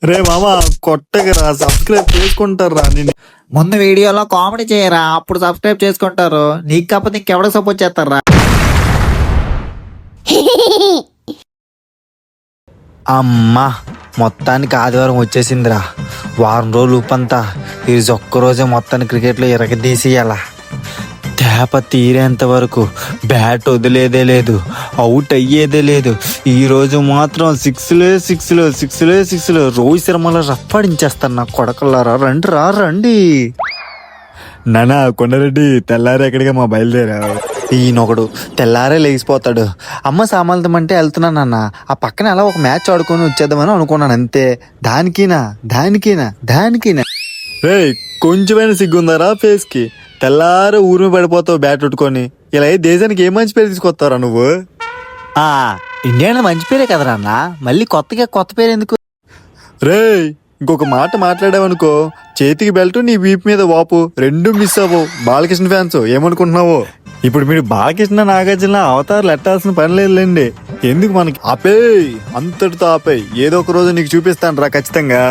రే మామా కొట్టగరా, సబ్స్క్రైబ్ చేసుకుంటారా నేను. ముందు వీడియోలో కామెడీ చేయరా, అప్పుడు సబ్స్క్రైబ్ చేసుకుంటారు. నీకు కాకపోతే ఇంకెవరికి సపోర్ట్ చేస్తారా? అమ్మా, మొత్తానికి ఆదివారం వచ్చేసిందిరా. వారం రోజులు ఊపంతా ఈరోజు ఒక్కరోజే మొత్తాన్ని క్రికెట్లో ఇరగదీసేయాల. తేప తీరేంత వరకు బ్యాట్ వదిలేదే లేదు, అవుట్ అయ్యేదే లేదు. ఈరోజు మాత్రం సిక్స్లు రోహిత్ శర్మలో రప్పాడించేస్తాను. నా కొడకల్లారా, రండి రా రండి. నానా కొండారెడ్డి తెల్లారి ఎక్కడిగా మా బయలుదేరా. ఈయనొకడు తెల్లారే లేచిపోతాడు. అమ్మ సామాన్యమంటే వెళ్తున్నానన్న, ఆ పక్కన అలా ఒక మ్యాచ్ ఆడుకొని వచ్చేద్దామని అనుకున్నాను అంతే. దానికినా రే కొంచెమైనా సిగ్గుందారా ఫేస్ కి? తెల్లారి ఊరిమి పడిపోతావు బ్యాట్ పెట్టుకొని. ఇలా దేశానికి ఏ మంచి పేరు తీసుకొస్తారా నువ్వు? ఇండియాలో మంచి పేరే కదరా అన్న, మళ్ళీ కొత్త పేరు ఎందుకు? రే ఇంకొక మాట మాట్లాడావనుకో, చేతికి బెల్ట్ నీ వీపు మీద వాపు రెండు మిస్ అవ్వవు. బాలకృష్ణ ఫ్యాన్స్ ఏమనుకుంటున్నావు? ఇప్పుడు మీరు బాలకృష్ణ నాగార్జున అవతారాలు ఎట్టాల్సిన పని లేదులేండి. ఎందుకు మనకి? ఆపేయ్, అంతటితో ఆపేయ్. ఏదో ఒక రోజు నీకు చూపిస్తాను రా ఖచ్చితంగా.